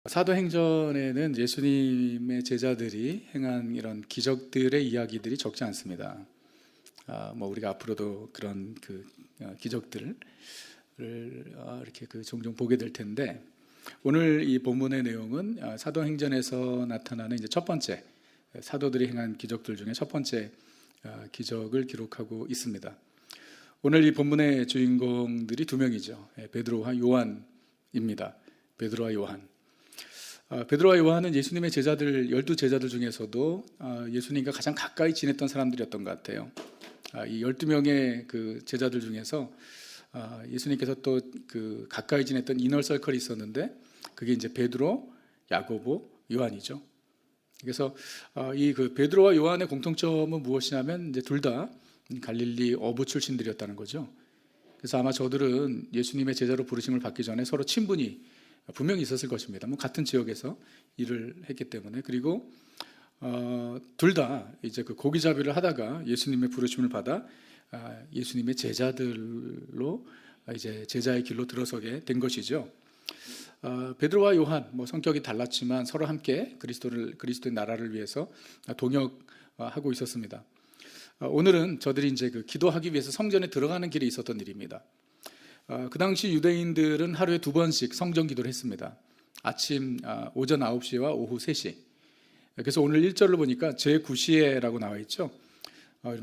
사도행전에는 예수님의 제자들이 행한 이런 기적들의 이야기들이 적지 않습니다. 우리가 앞으로도 그런 기적들을 이렇게 종종 보게 될 텐데, 오늘 이 본문의 내용은 사도행전에서 나타나는 이제 첫 번째 사도들이 행한 기적들 중에 첫 번째 기적을 기록하고 있습니다. 오늘 이 본문의 주인공들이 두 명이죠. 베드로와 요한입니다. 베드로와 요한. 베드로와 요한은 예수님의 제자들 12제자들 중에서도 예수님과 가장 가까이 지냈던 사람들이었던 것 같아요. 이 12명의 그 제자들 중에서 예수님께서 또 가까이 지냈던 이너서클이 있었는데, 그게 이제 베드로, 야고보, 요한이죠. 그래서 이 베드로와 요한의 공통점은 무엇이냐면, 이제 둘 다 갈릴리 어부 출신들이었다는 거죠. 그래서 아마 저들은 예수님의 제자로 부르심을 받기 전에 서로 친분이 분명히 있었을 것입니다. 같은 지역에서 일을 했기 때문에. 그리고 둘 다 이제 고기잡이를 하다가 예수님의 부르심을 받아 예수님의 제자들로 이제 제자의 길로 들어서게 된 것이죠. 베드로와 요한 성격이 달랐지만 서로 함께 그리스도의 나라를 위해서 동역하고 있었습니다. 오늘은 저들이 이제 기도하기 위해서 성전에 들어가는 길에 있었던 일입니다. 그 당시 유대인들은 하루에 2번씩 성전 기도를 했습니다. 아침 오전 9시와 오후 3시. 그래서 오늘 1절을 보니까 제9시에라고 나와 있죠.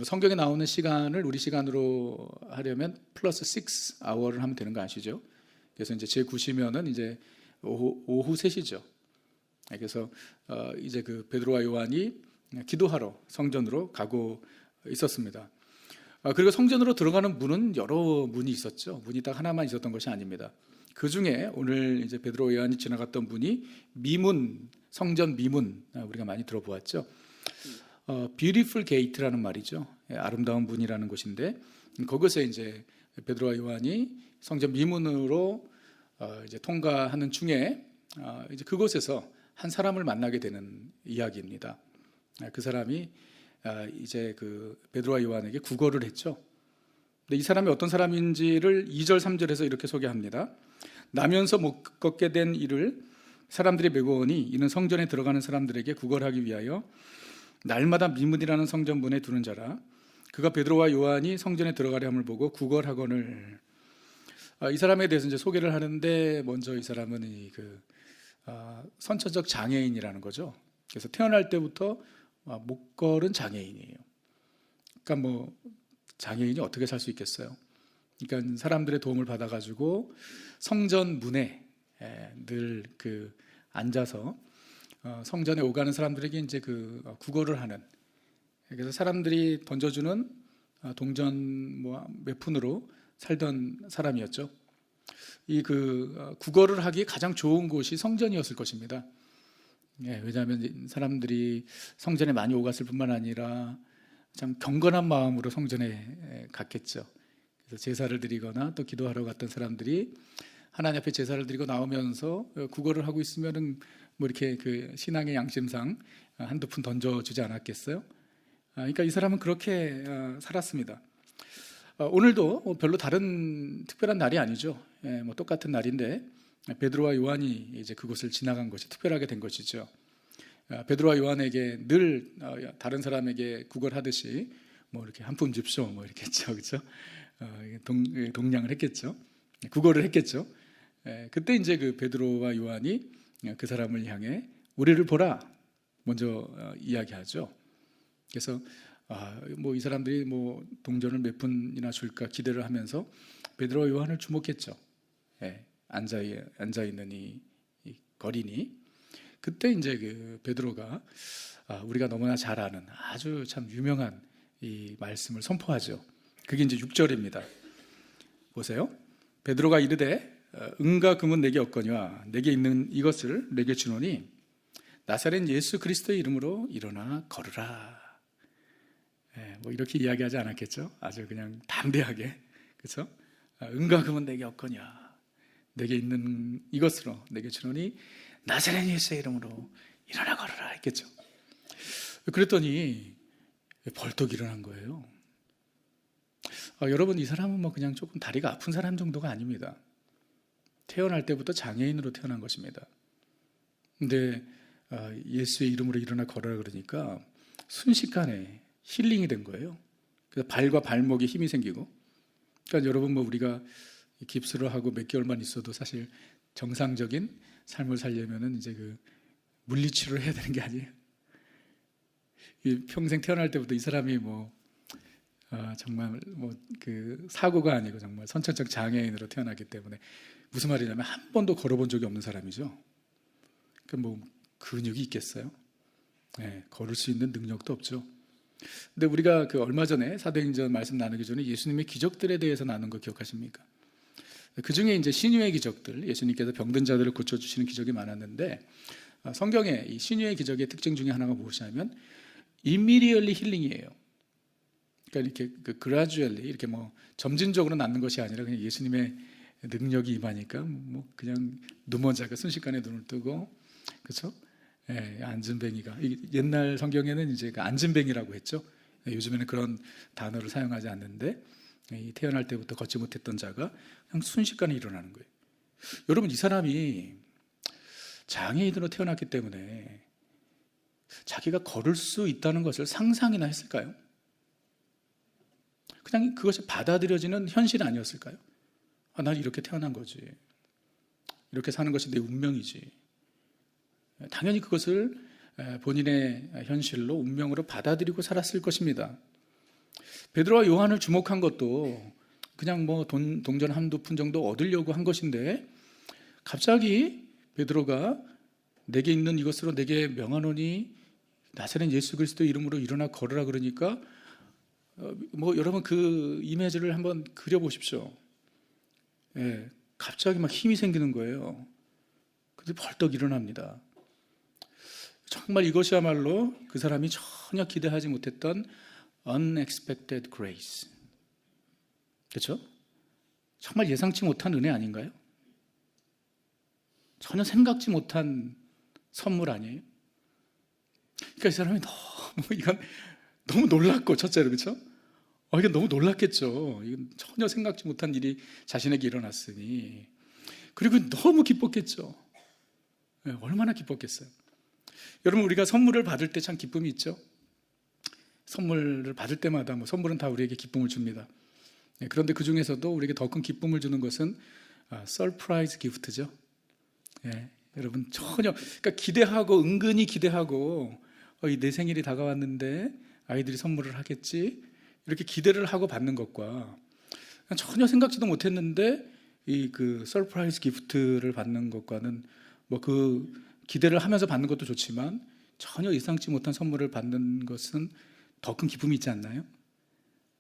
성경에 나오는 시간을 우리 시간으로 하려면 플러스 6hour를 하면 되는 거 아시죠? 그래서 이제 제9시면은 이제 오후 3시죠. 그래서 이제 베드로와 요한이 기도하러 성전으로 가고 있었습니다. 그리고 성전으로 들어가는 문은 여러 문이 있었죠. 문이 딱 하나만 있었던 것이 아닙니다. 그 중에 오늘 이제 베드로 요한이 지나갔던 문이 미문, 성전 미문, 우리가 많이 들어보았죠. Beautiful Gate라는 말이죠. 아름다운 문이라는 곳인데, 거기서 이제 베드로와 요한이 성전 미문으로 이제 통과하는 중에 이제 그곳에서 한 사람을 만나게 되는 이야기입니다. 그 사람이 이제 베드로와 요한에게 구걸을 했죠. 근데 이 사람이 어떤 사람인지를 2절 3절에서 이렇게 소개합니다. 나면서 못 걷게 된 이를 사람들이 메고 오니 이는 성전에 들어가는 사람들에게 구걸하기 위하여 날마다 미문이라는 성전문에 두는 자라. 그가 베드로와 요한이 성전에 들어가려 함을 보고 구걸하거늘. 이 사람에 대해서 이제 소개를 하는데, 먼저 이 사람은 선천적 장애인이라는 거죠. 그래서 태어날 때부터 못 걸은 장애인이에요. 그러니까 장애인이 어떻게 살 수 있겠어요? 그러니까 사람들의 도움을 받아가지고 성전 문에 늘 앉아서 성전에 오가는 사람들에게 이제 구걸을 하는, 그래서 사람들이 던져주는 동전 몇 푼으로 살던 사람이었죠. 이 구걸을 하기 가장 좋은 곳이 성전이었을 것입니다. 왜냐하면 사람들이 성전에 많이 오갔을 뿐만 아니라 참 경건한 마음으로 성전에 갔겠죠. 그래서 제사를 드리거나 또 기도하러 갔던 사람들이 하나님 앞에 제사를 드리고 나오면서 구걸을 하고 있으면은 이렇게 신앙의 양심상 한두 푼 던져주지 않았겠어요? 그러니까 이 사람은 그렇게 살았습니다. 오늘도 별로 다른 특별한 날이 아니죠. 똑같은 날인데 베드로와 요한이 이제 그곳을 지나간 것이 특별하게 된 것이죠. 베드로와 요한에게 늘 다른 사람에게 구걸하듯이 이렇게 한 푼 줍쇼 이렇게 했죠, 그렇죠? 동냥을 했겠죠. 구걸을 했겠죠. 그때 이제 베드로와 요한이 그 사람을 향해 우리를 보라 먼저 이야기하죠. 그래서 이 사람들이 동전을 몇 푼이나 줄까 기대를 하면서 베드로와 요한을 주목했죠. 앉아 있는 이 거리니. 그때 이제 베드로가 우리가 너무나 잘 아는 아주 참 유명한 이 말씀을 선포하죠. 그게 이제 6절입니다. 보세요. 베드로가 이르되 은과 금은 내게 없거니와 내게 있는 이것을 내게 주노니 나사렛 예수 그리스도의 이름으로 일어나 걸으라. 이렇게 이야기하지 않았겠죠? 아주 그냥 담대하게, 그렇죠? 은과 금은 내게 없거니와 내게 있는 이것으로 내게 주노니 나사렛 예수의 이름으로 일어나 걸어라 했겠죠. 그랬더니 벌떡 일어난 거예요. 여러분, 이 사람은 그냥 조금 다리가 아픈 사람 정도가 아닙니다. 태어날 때부터 장애인으로 태어난 것입니다. 근데 예수의 이름으로 일어나 걸어라 그러니까 순식간에 힐링이 된 거예요. 그래서 발과 발목에 힘이 생기고, 그러니까 여러분 뭐 우리가 깁스를 하고 몇 개월만 있어도 사실 정상적인 삶을 살려면은 이제 그 물리치료를 해야 되는 게 아니에요. 평생 태어날 때부터 이 사람이 정말 그 사고가 아니고 정말 선천적 장애인으로 태어났기 때문에 무슨 말이냐면 한 번도 걸어본 적이 없는 사람이죠. 그 근육이 있겠어요? 네, 걸을 수 있는 능력도 없죠. 근데 우리가 그 얼마 전에 사도행전 말씀 나누기 전에 예수님의 기적들에 대해서 나눈 거 기억하십니까? 그 중에 이제 신유의 기적들, 예수님께서 병든 자들을 고쳐주시는 기적이 많았는데, 성경의 이 신유의 기적의 특징 중에 하나가 무엇이냐면 immediately 힐링이에요. 그러니까 이렇게 gradually 이렇게 점진적으로 낫는 것이 아니라 그냥 예수님의 능력이 임하니까 그냥 눈먼자가 순식간에 눈을 뜨고, 그렇죠? 예, 안진뱅이가 옛날 성경에는 이제 그 안진뱅이라고 했죠. 요즘에는 그런 단어를 사용하지 않는데 태어날 때부터 걷지 못했던 자가 그냥 순식간에 일어나는 거예요. 여러분, 이 사람이 장애인으로 태어났기 때문에 자기가 걸을 수 있다는 것을 상상이나 했을까요? 그냥 그것이 받아들여지는 현실이 아니었을까요? 난 이렇게 태어난 거지, 이렇게 사는 것이 내 운명이지. 당연히 그것을 본인의 현실로, 운명으로 받아들이고 살았을 것입니다. 베드로와 요한을 주목한 것도 그냥 동전 한두 푼 정도 얻으려고 한 것인데, 갑자기 베드로가 내게 있는 이것으로 내게 명하노니 나사렛 예수 그리스도 이름으로 일어나 걸으라 그러니까 여러분 그 이미지를 한번 그려보십시오. 예, 갑자기 막 힘이 생기는 거예요. 근데 벌떡 일어납니다. 정말 이것이야말로 그 사람이 전혀 기대하지 못했던 unexpected grace. 그렇죠? 정말 예상치 못한 은혜 아닌가요? 전혀 생각지 못한 선물 아니에요? 그러니까 이 사람이 이건 너무 놀랐고, 첫째로, 그렇죠? 이건 너무 놀랐겠죠. 이건 전혀 생각지 못한 일이 자신에게 일어났으니. 그리고 너무 기뻤겠죠. 네, 얼마나 기뻤겠어요. 여러분, 우리가 선물을 받을 때 참 기쁨이 있죠. 선물을 받을 때마다 선물은 다 우리에게 기쁨을 줍니다. 네, 그런데 그 중에서도 우리에게 더 큰 기쁨을 주는 것은 서프라이즈 기프트죠. 네, 여러분 전혀, 그러니까 기대하고, 은근히 기대하고, 내 생일이 다가왔는데 아이들이 선물을 하겠지, 이렇게 기대를 하고 받는 것과 전혀 생각지도 못했는데 그 서프라이즈 기프트를 받는 것과는 그 기대를 하면서 받는 것도 좋지만 전혀 예상치 못한 선물을 받는 것은 더 큰 기쁨이 있지 않나요?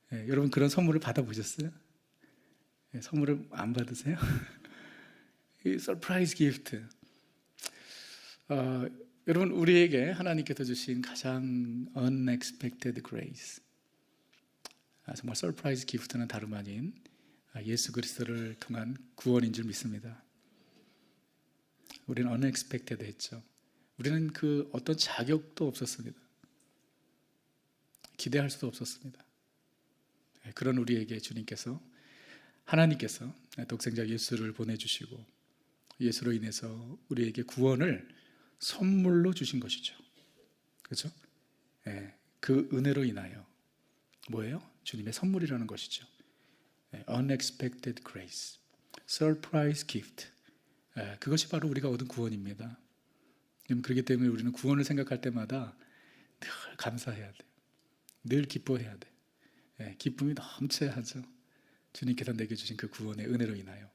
네, 여러분 그런 선물을 받아보셨어요? 네, 선물을 안 받으세요? 이 서프라이즈 기프트. 여러분, 우리에게 하나님께서 주신 가장 unexpected grace, 정말 서프라이즈 기프트는 다름 아닌 예수 그리스도를 통한 구원인 줄 믿습니다. 우리는 unexpected 했죠. 우리는 그 어떤 자격도 없었습니다. 기대할 수도 없었습니다. 그런 우리에게 주님께서, 하나님께서 독생자 예수를 보내주시고 예수로 인해서 우리에게 구원을 선물로 주신 것이죠. 그렇죠? 그 은혜로 인하여 뭐예요? 주님의 선물이라는 것이죠. Unexpected grace, surprise gift. 그것이 바로 우리가 얻은 구원입니다. 그렇기 때문에 우리는 구원을 생각할 때마다 늘 감사해야 돼요. 늘 기뻐해야 돼. 기쁨이 넘쳐야 하죠. 주님께서 내게 주신 그 구원의 은혜로 인하여.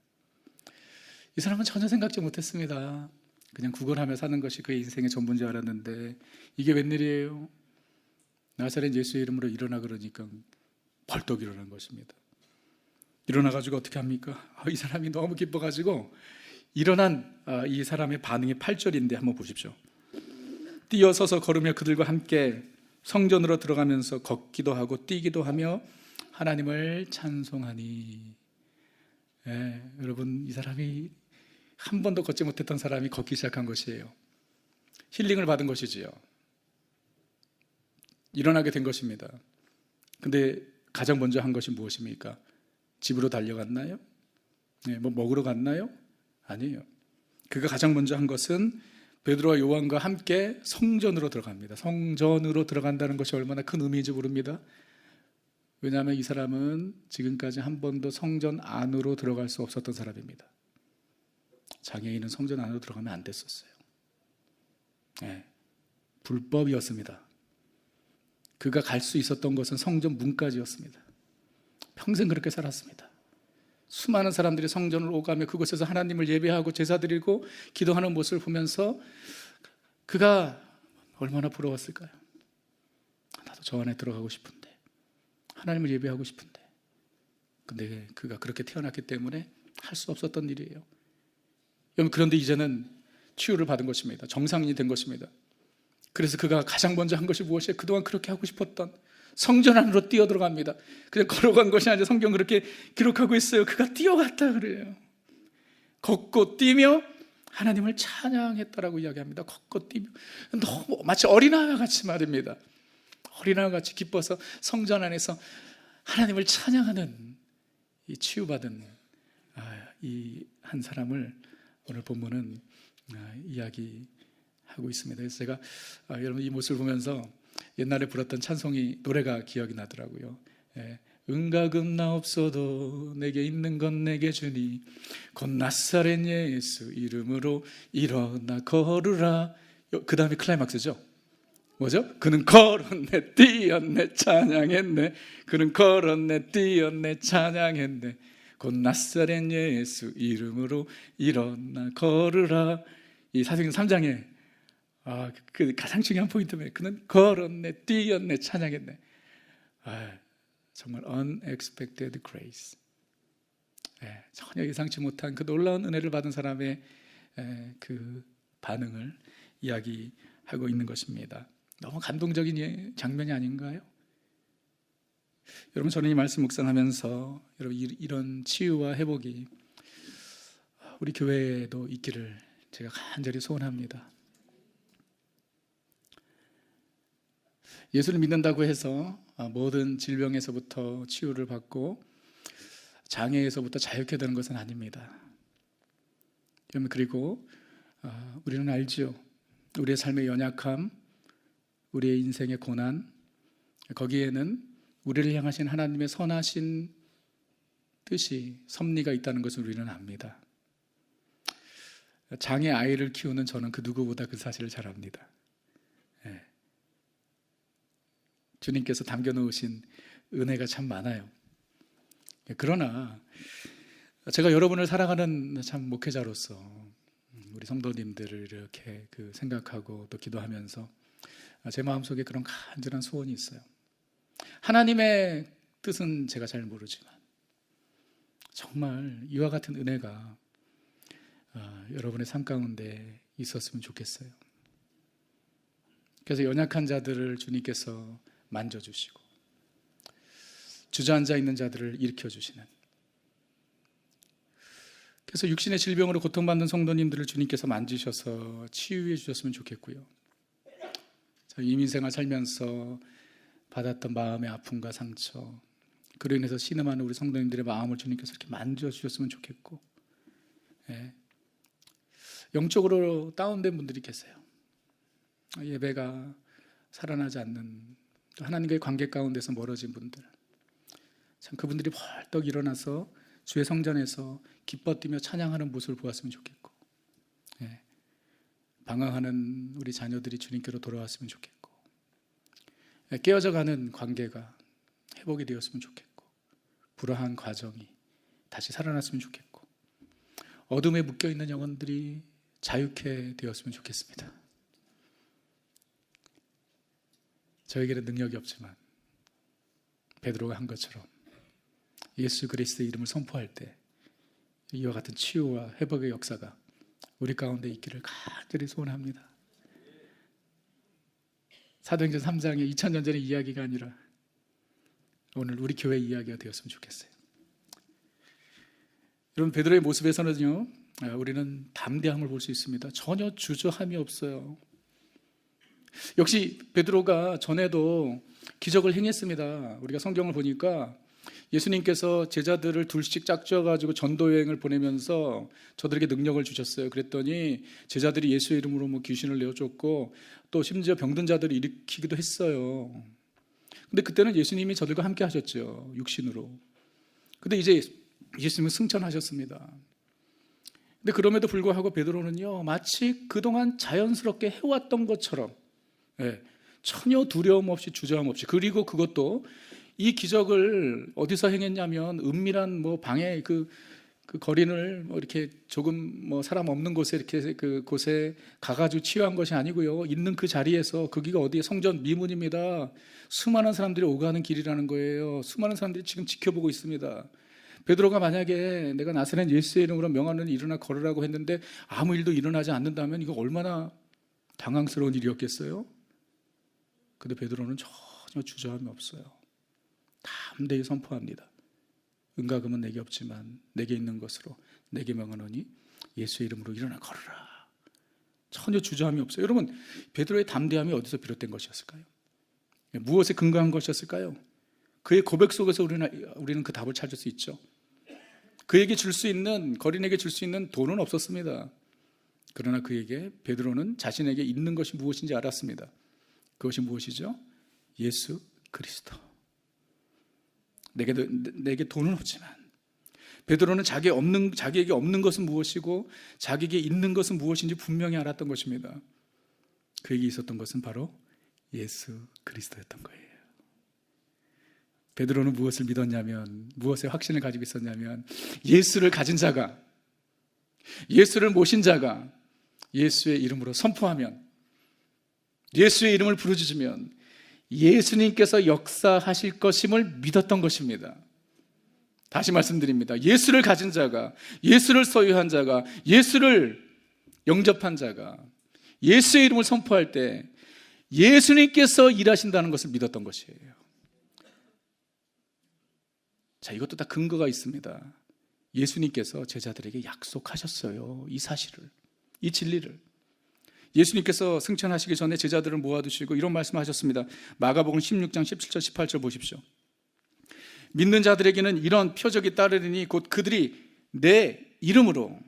이 사람은 전혀 생각지 못했습니다. 그냥 구걸하며 사는 것이 그의 인생의 전부인 줄 알았는데 이게 웬일이에요? 나사렛 예수의 이름으로 일어나 그러니까 벌떡 일어난 것입니다. 일어나가지고 어떻게 합니까? 이 사람이 너무 기뻐가지고 일어난 이 사람의 반응이 8절인데 한번 보십시오. 뛰어서서 걸으며 그들과 함께 성전으로 들어가면서 걷기도 하고 뛰기도 하며 하나님을 찬송하니. 여러분, 이 사람이 한 번도 걷지 못했던 사람이 걷기 시작한 것이에요. 힐링을 받은 것이지요. 일어나게 된 것입니다. 근데 가장 먼저 한 것이 무엇입니까? 집으로 달려갔나요? 뭐 먹으러 갔나요? 아니에요. 그가 가장 먼저 한 것은 베드로와 요한과 함께 성전으로 들어갑니다. 성전으로 들어간다는 것이 얼마나 큰 의미인지 모릅니다. 왜냐하면 이 사람은 지금까지 한 번도 성전 안으로 들어갈 수 없었던 사람입니다. 장애인은 성전 안으로 들어가면 안 됐었어요. 네, 불법이었습니다. 그가 갈 수 있었던 것은 성전 문까지였습니다. 평생 그렇게 살았습니다. 수많은 사람들이 성전을 오가며 그곳에서 하나님을 예배하고 제사 드리고 기도하는 모습을 보면서 그가 얼마나 부러웠을까요? 나도 저 안에 들어가고 싶은데, 하나님을 예배하고 싶은데. 근데 그가 그렇게 태어났기 때문에 할 수 없었던 일이에요. 그런데 이제는 치유를 받은 것입니다. 정상인이 된 것입니다. 그래서 그가 가장 먼저 한 것이 무엇이에요? 그동안 그렇게 하고 싶었던 성전 안으로 뛰어 들어갑니다. 그냥 걸어간 것이 아니라 성경 그렇게 기록하고 있어요. 그가 뛰어갔다 그래요. 걷고 뛰며 하나님을 찬양했다라고 이야기합니다. 걷고 뛰며 너무 마치 어린아이와 같이 말입니다. 어린아이와 같이 기뻐서 성전 안에서 하나님을 찬양하는 이 치유받은 이 한 사람을 오늘 본문은 이야기하고 있습니다. 그래서 제가 여러분 이 모습을 보면서 옛날에 불렀던 찬송이 노래가 기억이 나더라고요. 은가금 나 없어도 내게 있는 건 내게 주니 곧 나사렛 예수 이름으로 일어나 걸으라. 그 다음에 클라이막스죠. 뭐죠? 그는 걸었네 뛰었네 찬양했네. 그는 걸었네 뛰었네 찬양했네. 곧 나사렛 예수 이름으로 일어나 걸으라. 이 사도행전 3장에 그 가장 중요한 포인트입니다. 그는 걸었네 뛰었네 찬양했네. 정말 unexpected grace. 전혀 예상치 못한 그 놀라운 은혜를 받은 사람의 그 반응을 이야기하고 있는 것입니다. 너무 감동적인 장면이 아닌가요? 여러분, 저는 이 말씀 묵상하면서 여러분 이런 치유와 회복이 우리 교회에도 있기를 제가 간절히 소원합니다. 예수를 믿는다고 해서 모든 질병에서부터 치유를 받고 장애에서부터 자유케 되는 것은 아닙니다. 여러분, 그리고 우리는 알지요. 우리의 삶의 연약함, 우리의 인생의 고난, 거기에는 우리를 향하신 하나님의 선하신 뜻이, 섭리가 있다는 것을 우리는 압니다. 장애 아이를 키우는 저는 그 누구보다 그 사실을 잘 압니다. 주님께서 담겨놓으신 은혜가 참 많아요. 그러나 제가 여러분을 사랑하는 참 목회자로서 우리 성도님들을 이렇게 생각하고 또 기도하면서 제 마음속에 그런 간절한 소원이 있어요. 하나님의 뜻은 제가 잘 모르지만 정말 이와 같은 은혜가 여러분의 삶 가운데 있었으면 좋겠어요. 그래서 연약한 자들을 주님께서 만져주시고 주저앉아 있는 자들을 일으켜주시는, 그래서 육신의 질병으로 고통받는 성도님들을 주님께서 만지셔서 치유해 주셨으면 좋겠고요. 이민생활 살면서 받았던 마음의 아픔과 상처, 그로 인해서 신음하는 우리 성도님들의 마음을 주님께서 이렇게 만져주셨으면 좋겠고, 영적으로 다운된 분들이 계세요. 예배가 살아나지 않는, 하나님과의 관계 가운데서 멀어진 분들, 참 그분들이 벌떡 일어나서 주의 성전에서 기뻐 뛰며 찬양하는 모습을 보았으면 좋겠고, 방황하는 우리 자녀들이 주님께로 돌아왔으면 좋겠고, 깨어져가는 관계가 회복이 되었으면 좋겠고, 불화한 과정이 다시 살아났으면 좋겠고, 어둠에 묶여있는 영혼들이 자유케 되었으면 좋겠습니다. 저에게는 능력이 없지만 베드로가 한 것처럼 예수 그리스도의 이름을 선포할 때 이와 같은 치유와 회복의 역사가 우리 가운데 있기를 간절히 소원합니다. 사도행전 3장의 2000년 전의 이야기가 아니라 오늘 우리 교회 이야기가 되었으면 좋겠어요. 여러분, 베드로의 모습에서는요, 우리는 담대함을 볼 수 있습니다. 전혀 주저함이 없어요. 역시 베드로가 전에도 기적을 행했습니다. 우리가 성경을 보니까 예수님께서 제자들을 둘씩 짝지어가지고 전도 여행을 보내면서 저들에게 능력을 주셨어요. 그랬더니 제자들이 예수의 이름으로 뭐 귀신을 내어줬고 또 심지어 병든 자들을 일으키기도 했어요. 근데 그때는 예수님이 저들과 함께 하셨죠. 육신으로. 근데 이제 예수님은 승천하셨습니다. 근데 그럼에도 불구하고 베드로는요, 마치 그동안 자연스럽게 해왔던 것처럼, 전혀 두려움 없이 주저함 없이, 그리고 그것도 이 기적을 어디서 행했냐면 은밀한 뭐 방에 그 거리를 뭐 이렇게 조금 뭐 사람 없는 곳에 이렇게 그 곳에 가가지고 치유한 것이 아니고요, 있는 그 자리에서, 거기가 어디에 성전 미문입니다. 수많은 사람들이 오가는 길이라는 거예요. 수많은 사람들이 지금 지켜보고 있습니다. 베드로가 만약에 내가 나사렛 예수의 이름으로 명하는 일어나 걸으라고 했는데 아무 일도 일어나지 않는다면 이거 얼마나 당황스러운 일이었겠어요? 근데 베드로는 전혀 주저함이 없어요. 담대히 선포합니다. 은과 금은 내게 없지만 내게 있는 것으로 내게 명하노니 예수의 이름으로 일어나 걸으라. 전혀 주저함이 없어요. 여러분, 베드로의 담대함이 어디서 비롯된 것이었을까요? 무엇에 근거한 것이었을까요? 그의 고백 속에서 우리는 그 답을 찾을 수 있죠. 그에게 줄 수 있는, 거린에게 줄 수 있는 돈은 없었습니다. 그러나 그에게, 베드로는 자신에게 있는 것이 무엇인지 알았습니다. 그것이 무엇이죠? 예수 그리스도. 내게 돈은 없지만, 베드로는 자기에게 없는 것은 무엇이고 자기에게 있는 것은 무엇인지 분명히 알았던 것입니다. 그에게 있었던 것은 바로 예수 그리스도였던 거예요. 베드로는 무엇을 믿었냐면, 무엇에 확신을 가지고 있었냐면, 예수를 가진 자가, 예수를 모신 자가 예수의 이름으로 선포하면, 예수의 이름을 부르짖으면 예수님께서 역사하실 것임을 믿었던 것입니다. 다시 말씀드립니다. 예수를 가진 자가, 예수를 소유한 자가, 예수를 영접한 자가 예수의 이름을 선포할 때 예수님께서 일하신다는 것을 믿었던 것이에요. 자, 이것도 다 근거가 있습니다. 예수님께서 제자들에게 약속하셨어요. 이 사실을, 이 진리를. 예수님께서 승천하시기 전에 제자들을 모아두시고 이런 말씀하셨습니다. 마가복음 16장 17절 18절 보십시오. 믿는 자들에게는 이런 표적이 따르리니 곧 그들이 내 이름으로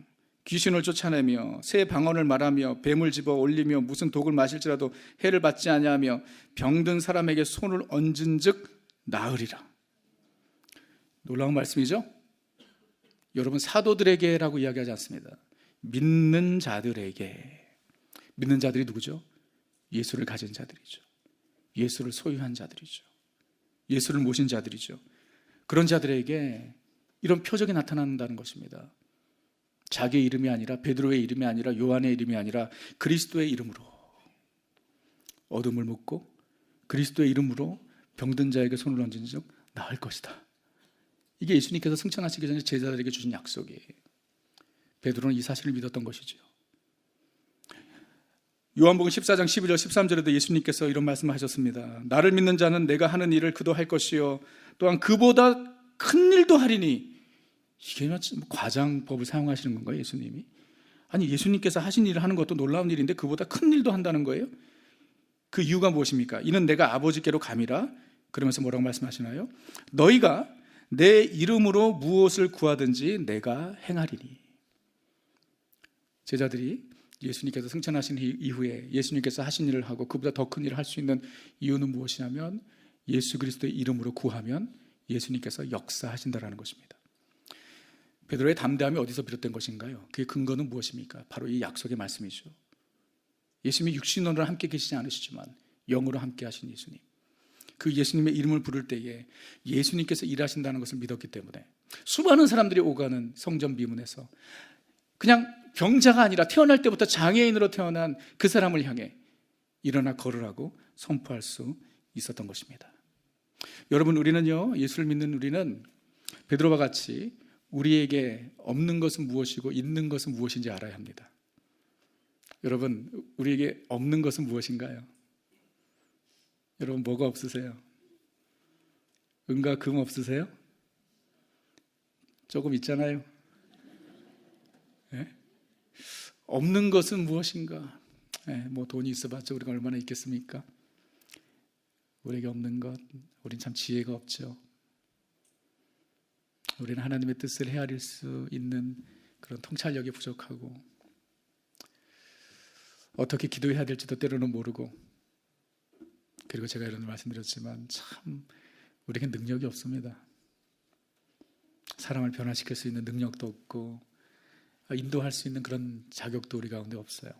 귀신을 쫓아내며 새 방언을 말하며 뱀을 집어 올리며 무슨 독을 마실지라도 해를 받지 아니하며 병든 사람에게 손을 얹은즉 나으리라. 놀라운 말씀이죠? 여러분, 사도들에게라고 이야기하지 않습니다. 믿는 자들에게. 믿는 자들이 누구죠? 예수를 가진 자들이죠. 예수를 소유한 자들이죠. 예수를 모신 자들이죠. 그런 자들에게 이런 표적이 나타난다는 것입니다. 자기의 이름이 아니라, 베드로의 이름이 아니라, 요한의 이름이 아니라 그리스도의 이름으로 어둠을 묶고 그리스도의 이름으로 병든 자에게 손을 얹은 적 나을 것이다. 이게 예수님께서 승천하시기 전에 제자들에게 주신 약속이에요. 베드로는 이 사실을 믿었던 것이죠. 요한복음 14장 12절 13절에도 예수님께서 이런 말씀을 하셨습니다. 나를 믿는 자는 내가 하는 일을 그도 할 것이요 또한 그보다 큰 일도 하리니. 이게 과장법을 사용하시는 건가요, 예수님이? 아니, 예수님께서 하신 일을 하는 것도 놀라운 일인데 그보다 큰 일도 한다는 거예요? 그 이유가 무엇입니까? 이는 내가 아버지께로 감이라. 그러면서 뭐라고 말씀하시나요? 너희가 내 이름으로 무엇을 구하든지 내가 행하리니. 제자들이 예수님께서 승천하신 이후에 예수님께서 하신 일을 하고 그보다 더 큰 일을 할 수 있는 이유는 무엇이냐면, 예수 그리스도의 이름으로 구하면 예수님께서 역사하신다라는 것입니다. 베드로의 담대함이 어디서 비롯된 것인가요? 그의 근거는 무엇입니까? 바로 이 약속의 말씀이죠. 예수님이 육신으로 함께 계시지 않으시지만 영으로 함께 하신 예수님, 그 예수님의 이름을 부를 때에 예수님께서 일하신다는 것을 믿었기 때문에 수많은 사람들이 오가는 성전 비문에서 그냥 병자가 아니라 태어날 때부터 장애인으로 태어난 그 사람을 향해 일어나 걸으라고 선포할 수 있었던 것입니다. 여러분, 우리는요, 예수를 믿는 우리는 베드로와 같이 우리에게 없는 것은 무엇이고 있는 것은 무엇인지 알아야 합니다. 여러분, 우리에게 없는 것은 무엇인가요? 여러분, 뭐가 없으세요? 은과 금 없으세요? 조금 있잖아요. 네? 없는 것은 무엇인가? 네, 뭐 돈이 있어봤자 우리가 얼마나 있겠습니까? 우리에게 없는 것, 우린 참 지혜가 없죠. 우리는 하나님의 뜻을 헤아릴 수 있는 그런 통찰력이 부족하고 어떻게 기도해야 될지도 때로는 모르고, 그리고 제가 이런 말씀드렸지만 참 우리에게 능력이 없습니다. 사람을 변화시킬 수 있는 능력도 없고 인도할 수 있는 그런 자격도 우리 가운데 없어요.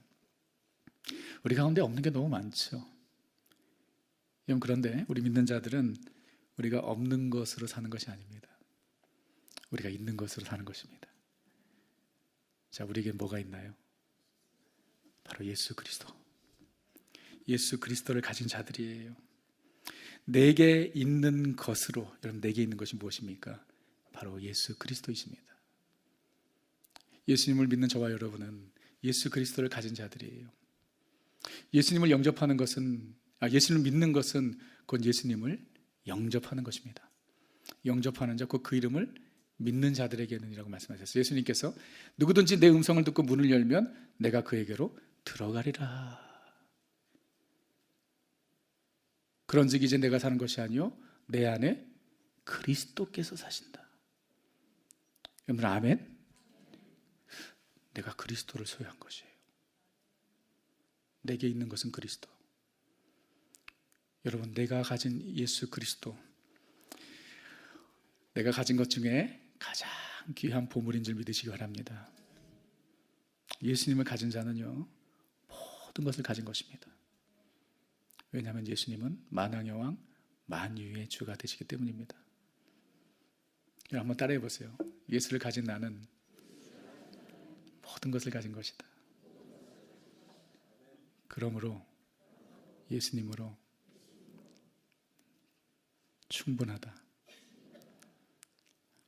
우리 가운데 없는 게 너무 많죠. 그런데 우리 믿는 자들은 우리가 없는 것으로 사는 것이 아닙니다. 우리가 있는 것으로 사는 것입니다. 자, 우리에게 뭐가 있나요? 바로 예수 그리스도. 예수 그리스도를 가진 자들이에요. 내게 있는 것으로, 여러분 내게 있는 것이 무엇입니까? 바로 예수 그리스도이십니다. 예수님을 믿는 저와 여러분은 예수 그리스도를 가진 자들이에요. 예수님을 영접하는 것은, 예수님을 믿는 것은 곧 예수님을 영접하는 것입니다. 영접하는 자, 곧 그 이름을 믿는 자들에게는이라고 말씀하셨어요. 예수님께서 누구든지 내 음성을 듣고 문을 열면 내가 그에게로 들어가리라. 그런즉 이제 내가 사는 것이 아니요 내 안에 그리스도께서 사신다. 여러분 아멘? 내가 그리스도를 소유한 것이에요. 내게 있는 것은 그리스도. 여러분, 내가 가진 예수 그리스도, 내가 가진 것 중에 가장 귀한 보물인 줄 믿으시기 바랍니다. 예수님을 가진 자는요 모든 것을 가진 것입니다. 왜냐하면 예수님은 만왕의 왕 만유의 주가 되시기 때문입니다. 한번 따라해 보세요. 예수를 가진 나는 모든 것을 가진 것이다. 그러므로 예수님으로 충분하다.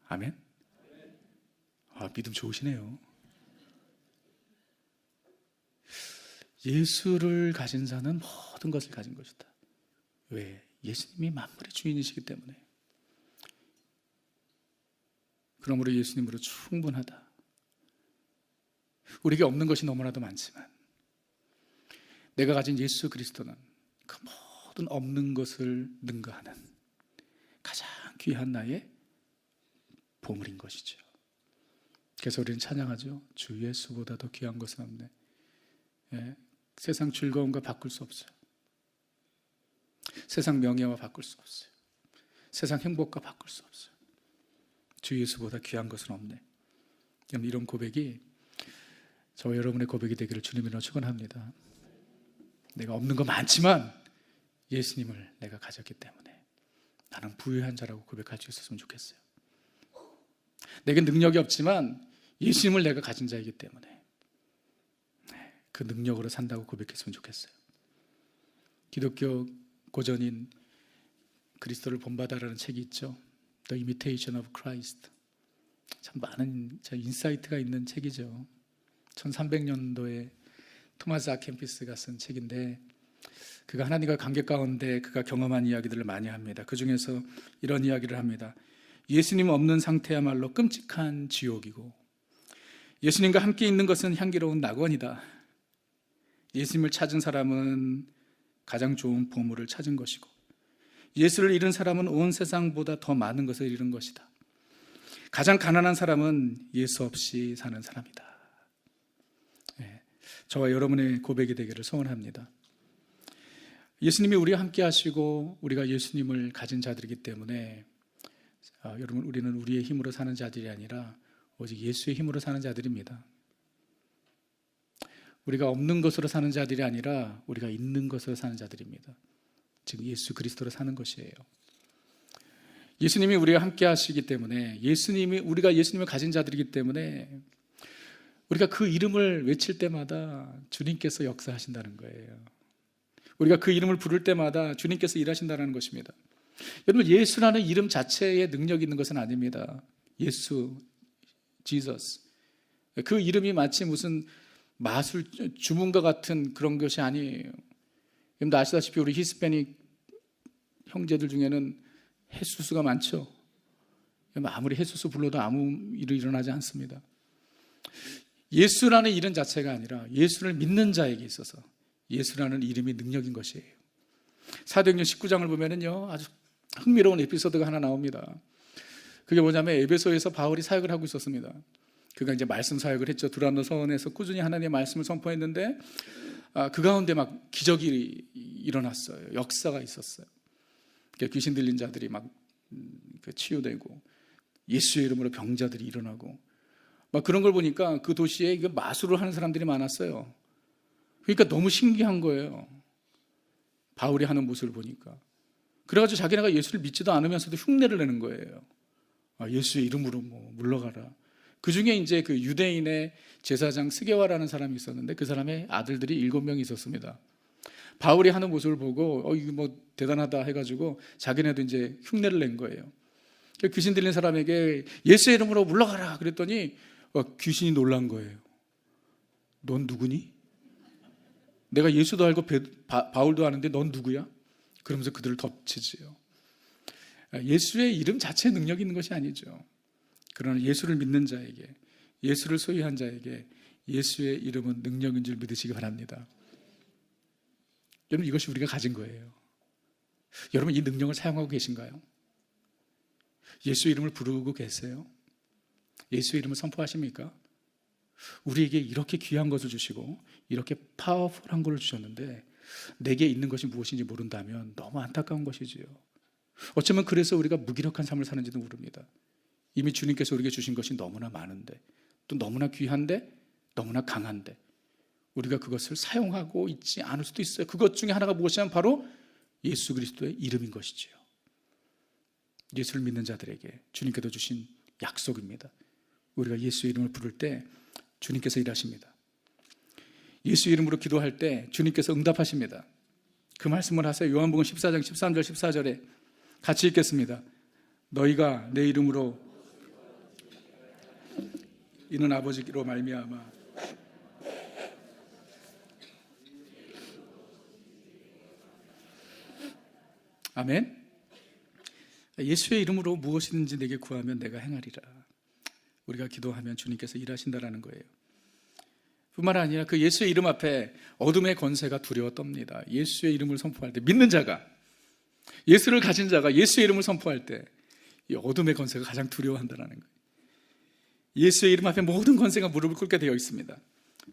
아멘? 믿음 좋으시네요. 예수를 가진 자는 모든 것을 가진 것이다. 왜? 예수님이 만물의 주인이시기 때문에. 그러므로 예수님으로 충분하다. 우리에게 없는 것이 너무나도 많지만 내가 가진 예수 그리스도는 그 모든 없는 것을 능가하는 가장 귀한 나의 보물인 것이죠. 그래서 우리는 찬양하죠. 주 예수보다도 귀한 것은 없네. 세상 즐거움과 바꿀 수 없어요. 세상 명예와 바꿀 수 없어요. 세상 행복과 바꿀 수 없어요. 주 예수보다 귀한 것은 없네. 이런 고백이 저와 여러분의 고백이 되기를 주님으로 축원합니다. 내가 없는 거 많지만 예수님을 내가 가졌기 때문에 나는 부유한 자라고 고백할 수 있었으면 좋겠어요. 내게 능력이 없지만 예수님을 내가 가진 자이기 때문에 그 능력으로 산다고 고백했으면 좋겠어요. 기독교 고전인 그리스도를 본받아라는 책이 있죠. The Imitation of Christ. 참 많은 인사이트가 있는 책이죠. 1300년도에 토마스 아켄피스가 쓴 책인데 그가 하나님과 관계 가운데 그가 경험한 이야기들을 많이 합니다. 그 중에서 이런 이야기를 합니다. 예수님 없는 상태야말로 끔찍한 지옥이고 예수님과 함께 있는 것은 향기로운 낙원이다. 예수님을 찾은 사람은 가장 좋은 보물을 찾은 것이고 예수를 잃은 사람은 온 세상보다 더 많은 것을 잃은 것이다. 가장 가난한 사람은 예수 없이 사는 사람이다. 저와 여러분의 고백이 되기를 소원합니다. 예수님이 우리와 함께 하시고 우리가 예수님을 가진 자들이기 때문에 여러분 우리는 우리의 힘으로 사는 자들이 아니라 오직 예수의 힘으로 사는 자들입니다. 우리가 없는 것으로 사는 자들이 아니라 우리가 있는 것으로 사는 자들입니다. 즉 예수 그리스도로 사는 것이에요. 예수님이 우리와 함께 하시기 때문에 우리가 예수님을 가진 자들이기 때문에 우리가 그 이름을 외칠 때마다 주님께서 역사하신다는 거예요. 우리가 그 이름을 부를 때마다 주님께서 일하신다는 것입니다. 여러분 예수라는 이름 자체에 능력이 있는 것은 아닙니다. 예수, 지저스. 그 이름이 마치 무슨 마술 주문과 같은 그런 것이 아니에요. 여러분 아시다시피 우리 히스패닉 형제들 중에는 헤수스가 많죠. 아무리 헤수스 불러도 아무 일이 일어나지 않습니다. 예수라는 이름 자체가 아니라 예수를 믿는 자에게 있어서 예수라는 이름이 능력인 것이에요. 사도행전 19장을 보면은요 아주 흥미로운 에피소드가 하나 나옵니다. 그게 뭐냐면 에베소에서 바울이 사역을 하고 있었습니다. 그가 이제 말씀 사역을 했죠. 두란노 서원에서 꾸준히 하나님의 말씀을 선포했는데 그 가운데 막 기적이 일어났어요. 역사가 있었어요. 귀신 들린 자들이 막 치유되고 예수의 이름으로 병자들이 일어나고 막 그런 걸 보니까 그 도시에 마술을 하는 사람들이 많았어요. 그러니까 너무 신기한 거예요. 바울이 하는 모습을 보니까. 그래가지고 자기네가 예수를 믿지도 않으면서도 흉내를 내는 거예요. 예수의 이름으로 뭐 물러가라. 그 중에 이제 그 유대인의 제사장 스게와라는 사람이 있었는데 그 사람의 아들들이 7명이 있었습니다. 바울이 하는 모습을 보고 이거 뭐 대단하다 해가지고 자기네도 이제 흉내를 낸 거예요. 귀신 들린 사람에게 예수의 이름으로 물러가라 그랬더니 귀신이 놀란 거예요. 넌 누구니? 내가 예수도 알고 바울도 아는데 넌 누구야? 그러면서 그들을 덮치지요. 예수의 이름 자체에 능력이 있는 것이 아니죠. 그러나 예수를 믿는 자에게, 예수를 소유한 자에게 예수의 이름은 능력인 줄 믿으시기 바랍니다. 여러분, 이것이 우리가 가진 거예요. 여러분, 이 능력을 사용하고 계신가요? 예수의 이름을 부르고 계세요? 예수의 이름을 선포하십니까? 우리에게 이렇게 귀한 것을 주시고 이렇게 파워풀한 것을 주셨는데 내게 있는 것이 무엇인지 모른다면 너무 안타까운 것이지요. 어쩌면 그래서 우리가 무기력한 삶을 사는지도 모릅니다. 이미 주님께서 우리에게 주신 것이 너무나 많은데, 또 너무나 귀한데, 너무나 강한데 우리가 그것을 사용하고 있지 않을 수도 있어요. 그것 중에 하나가 무엇이냐면 바로 예수 그리스도의 이름인 것이지요. 예수를 믿는 자들에게 주님께서 주신 약속입니다. 우리가 예수의 이름을 부를 때 주님께서 일하십니다. 예수의 이름으로 기도할 때 주님께서 응답하십니다. 그 말씀을 하세요. 요한복음 14장 13절 14절에 같이 읽겠습니다. 너희가 내 이름으로 이는 아버지로 말미암아 아멘. 예수의 이름으로 무엇이든지 내게 구하면 내가 행하리라. 우리가 기도하면 주님께서 일하신다라는 거예요. 뿐만 아니라 그 예수의 이름 앞에 어둠의 권세가 두려워 떱니다. 예수의 이름을 선포할 때 믿는 자가, 예수를 가진 자가 예수의 이름을 선포할 때 이 어둠의 권세가 가장 두려워한다는 거예요. 예수의 이름 앞에 모든 권세가 무릎을 꿇게 되어 있습니다.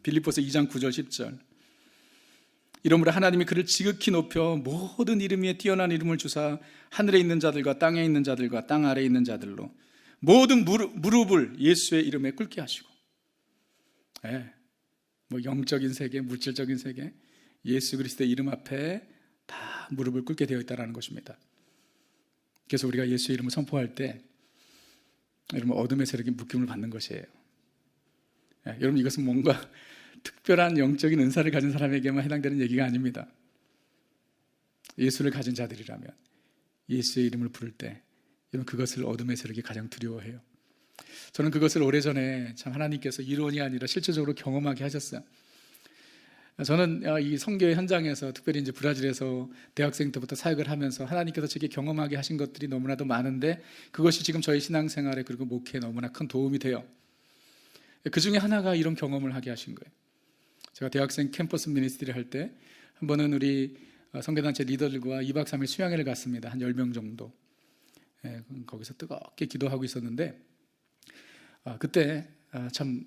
빌립보서 2장 9절 10절. 이러므로 하나님이 그를 지극히 높여 모든 이름 위에 뛰어난 이름을 주사 하늘에 있는 자들과 땅에 있는 자들과 땅 아래에 있는 자들로 모든 무릎을 예수의 이름에 꿇게 하시고, 뭐 영적인 세계, 물질적인 세계, 예수 그리스도의 이름 앞에 다 무릎을 꿇게 되어 있다는 것입니다. 그래서 우리가 예수의 이름을 선포할 때 여러분 어둠의 세력이 묶임을 받는 것이에요. 여러분 이것은 뭔가 특별한 영적인 은사를 가진 사람에게만 해당되는 얘기가 아닙니다. 예수를 가진 자들이라면 예수의 이름을 부를 때 여러분 그것을 어둠의 세력이 가장 두려워해요. 저는 그것을 오래전에 참 하나님께서 이론이 아니라 실제적으로 경험하게 하셨어요. 저는 이 선교의 현장에서 특별히 이제 브라질에서 대학생 때부터 사역을 하면서 하나님께서 제게 경험하게 하신 것들이 너무나도 많은데 그것이 지금 저희 신앙생활에 그리고 목회에 너무나 큰 도움이 돼요. 그 중에 하나가 이런 경험을 하게 하신 거예요. 제가 대학생 캠퍼스 미니스트리 할 때 한 번은 우리 선교단체 리더들과 2박 3일 수양회를 갔습니다. 한 10명 정도. 거기서 뜨겁게 기도하고 있었는데 그때 참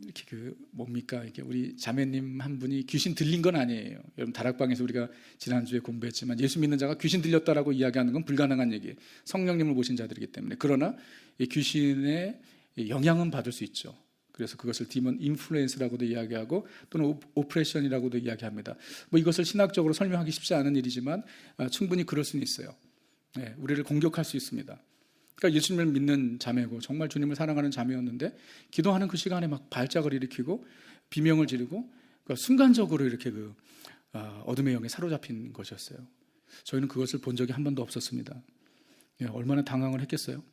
이렇게 뭡니까? 이렇게 우리 자매님 한 분이 귀신 들린 건 아니에요. 여러분 다락방에서 우리가 지난주에 공부했지만 예수 믿는 자가 귀신 들렸다라고 이야기하는 건 불가능한 얘기예요. 성령님을 모신 자들이기 때문에. 그러나 이 귀신의 영향은 받을 수 있죠. 그래서 그것을 디몬 인플루언스라고도 이야기하고 또는 오프레션이라고도 이야기합니다. 뭐 이것을 신학적으로 설명하기 쉽지 않은 일이지만 충분히 그럴 수는 있어요. 우리를 공격할 수 있습니다. 그러니까 예수님을 믿는 자매고 정말 주님을 사랑하는 자매였는데 기도하는 그 시간에 막 발작을 일으키고 비명을 지르고 그러니까 순간적으로 이렇게 어둠의 영에 사로잡힌 것이었어요. 저희는 그것을 본 적이 한 번도 없었습니다. 얼마나 당황을 했겠어요.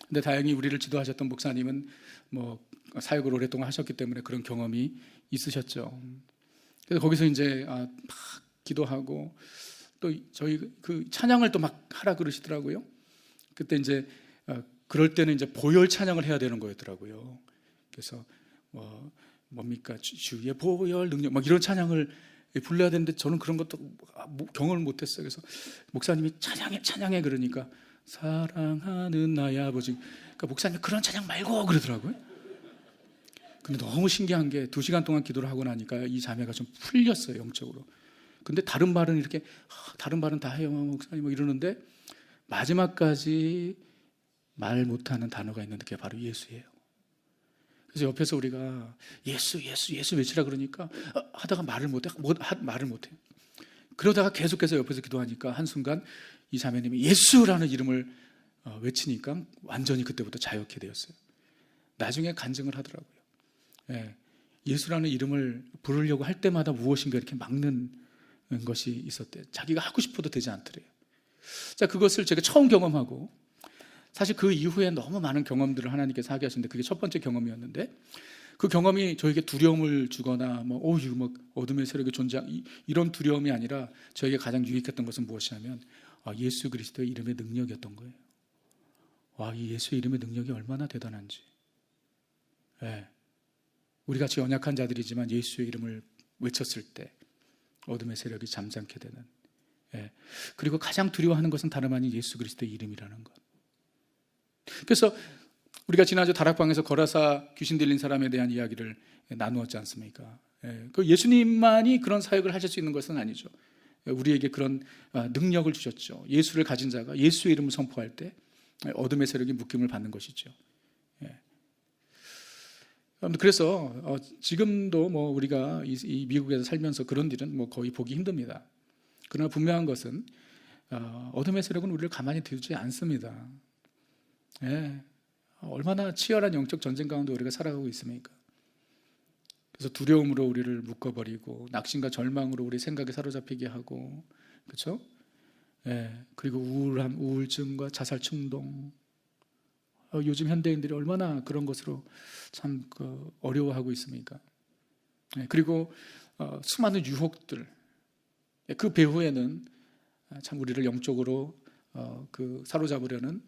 근데 다행히 우리를 지도하셨던 목사님은 뭐 사역을 오랫동안 하셨기 때문에 그런 경험이 있으셨죠. 그래서 거기서 이제 막 기도하고 또 저희 그 찬양을 또 막 하라 그러시더라고요. 그때 이제 그럴 때는 이제 보혈 찬양을 해야 되는 거였더라고요. 그래서 뭡니까 주의 보혈 능력 막 이런 찬양을 불러야 되는데 저는 그런 것도 경험을 못했어요. 그래서 목사님이 찬양해 그러니까 사랑하는 나의 아버지. 그러니까 목사님이 그런 찬양 말고 그러더라고요. 근데 너무 신기한 게 2시간 동안 기도를 하고 나니까 이 자매가 좀 풀렸어요, 영적으로. 근데 다른 말은 이렇게 다른 말은 다 해요 목사님 뭐 이러는데 마지막까지 말 못하는 단어가 있는데 그게 바로 예수예요. 그래서 옆에서 우리가 예수 외치라 그러니까 하다가 말을 못해요. 그러다가 계속해서 옆에서 기도하니까 한순간 이 자매님이 예수라는 이름을 외치니까 완전히 그때부터 자유케 되었어요. 나중에 간증을 하더라고요. 예, 예수라는 이름을 부르려고 할 때마다 무엇인가 이렇게 막는 것이 있었대요. 자기가 하고 싶어도 되지 않더래요. 자, 그것을 제가 처음 경험하고 사실 그 이후에 너무 많은 경험들을 하나님께서 하게 하셨는데 그게 첫 번째 경험이었는데 그 경험이 저에게 두려움을 주거나 어둠의 세력이 이런 두려움이 아니라 저에게 가장 유익했던 것은 무엇이냐면 예수 그리스도의 이름의 능력이었던 거예요. 와, 이 예수의 이름의 능력이 얼마나 대단한지. 예. 우리 같이 연약한 자들이지만 예수의 이름을 외쳤을 때 어둠의 세력이 잠잠케 되는. 예. 그리고 가장 두려워하는 것은 다름 아닌 예수 그리스도의 이름이라는 것. 그래서 우리가 지난주 다락방에서 거라사 귀신 들린 사람에 대한 이야기를 나누었지 않습니까? 예. 그 예수님만이 그런 사역을 하실 수 있는 것은 아니죠. 우리에게 그런 능력을 주셨죠. 예수를 가진 자가 예수의 이름을 선포할 때 어둠의 세력이 묶임을 받는 것이죠. 예. 그래서 지금도 우리가 이 미국에서 살면서 그런 일은 거의 보기 힘듭니다. 그러나 분명한 것은 어둠의 세력은 우리를 가만히 두지 않습니다. 예. 얼마나 치열한 영적 전쟁 가운데 우리가 살아가고 있습니까? 그래서 두려움으로 우리를 묶어버리고 낙심과 절망으로 우리 생각에 사로잡히게 하고, 그렇죠? 예. 그리고 우울증과 자살 충동. 요즘 현대인들이 얼마나 그런 것으로 참 어려워하고 있습니까? 예. 그리고 수많은 유혹들. 그 배후에는 참 우리를 영적으로 사로잡으려는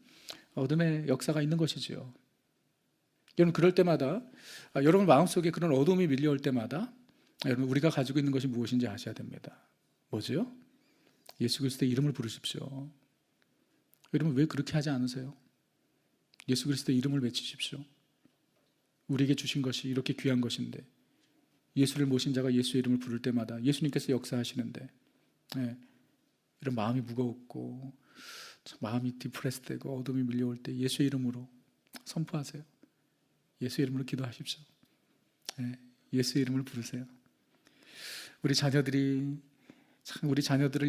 어둠의 역사가 있는 것이지요. 여러분, 그럴 때마다 여러분 마음속에 그런 어둠이 밀려올 때마다 여러분 우리가 가지고 있는 것이 무엇인지 아셔야 됩니다. 뭐죠? 예수 그리스도의 이름을 부르십시오. 여러분 왜 그렇게 하지 않으세요? 예수 그리스도의 이름을 외치십시오. 우리에게 주신 것이 이렇게 귀한 것인데 예수를 모신 자가 예수의 이름을 부를 때마다 예수님께서 역사하시는데 이런 마음이 무겁고 마음이 디프레스되고 어둠이 밀려올 때 예수의 이름으로 선포하세요. 예수의 이름으로 기도하십시오. 예수의 이름을 부르세요. 우리 자녀들을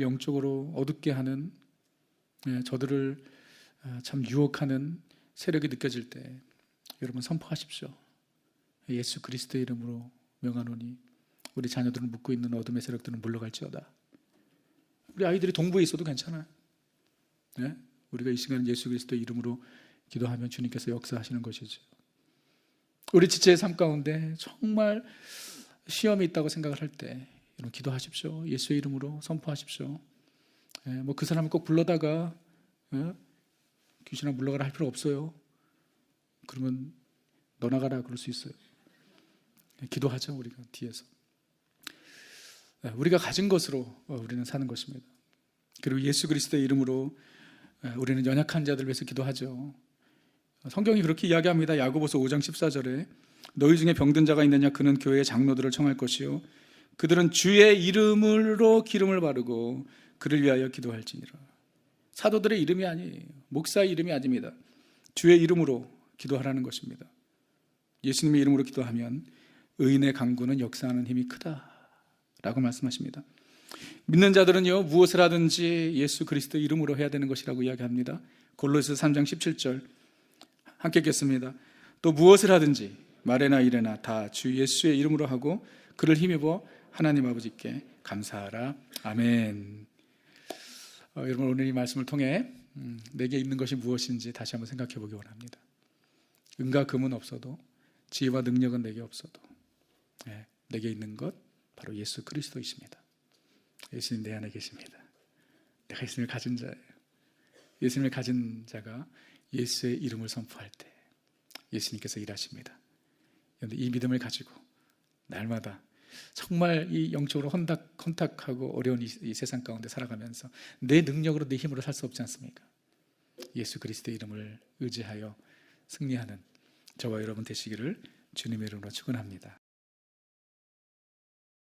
영적으로 어둡게 하는 저들을 참 유혹하는 세력이 느껴질 때 여러분 선포하십시오. 예수 그리스도의 이름으로 명하노니 우리 자녀들을 묶고 있는 어둠의 세력들은 물러갈지어다. 우리 아이들이 동부에 있어도 괜찮아요. 우리가 이 시간 예수 그리스도의 이름으로 기도하면 주님께서 역사하시는 것이죠. 우리 지체의 삶 가운데 정말 시험이 있다고 생각을 할 때 여러분 기도하십시오. 예수의 이름으로 선포하십시오. 그 사람을 꼭 불러다가 귀신아 물러가라 할 필요 없어요. 그러면 너 나가라 그럴 수 있어요. 기도하죠. 우리가 뒤에서 우리가 가진 것으로 우리는 사는 것입니다. 그리고 예수 그리스도의 이름으로 우리는 연약한 자들을 위해서 기도하죠. 성경이 그렇게 이야기합니다. 야고보서 5장 14절에 너희 중에 병든 자가 있느냐 그는 교회의 장로들을 청할 것이요 그들은 주의 이름으로 기름을 바르고 그를 위하여 기도할지니라. 사도들의 이름이 아니에요. 목사의 이름이 아닙니다. 주의 이름으로 기도하라는 것입니다. 예수님의 이름으로 기도하면 의인의 강구는 역사하는 힘이 크다라고 말씀하십니다. 믿는 자들은요 무엇을 하든지 예수 그리스도 이름으로 해야 되는 것이라고 이야기합니다. 골로새서 3장 17절 함께 읽겠습니다. 또 무엇을 하든지 말에나 일에나 다 주 예수의 이름으로 하고 그를 힘입어 하나님 아버지께 감사하라. 아멘. 여러분 오늘 이 말씀을 통해 내게 있는 것이 무엇인지 다시 한번 생각해 보기 원합니다. 은과 금은 없어도 지혜와 능력은 내게 없어도 내게 있는 것 바로 예수 그리스도이십니다. 예수님 내 안에 계십니다. 내가 예수님을 가진 자예요. 예수님을 가진 자가 예수의 이름을 선포할 때 예수님께서 일하십니다. 그런데 이 믿음을 가지고 날마다 정말 이 영적으로 혼탁하고 어려운 이 세상 가운데 살아가면서 내 능력으로 내 힘으로 살 수 없지 않습니까? 예수 그리스도의 이름을 의지하여 승리하는 저와 여러분 되시기를 주님의 이름으로 축원합니다.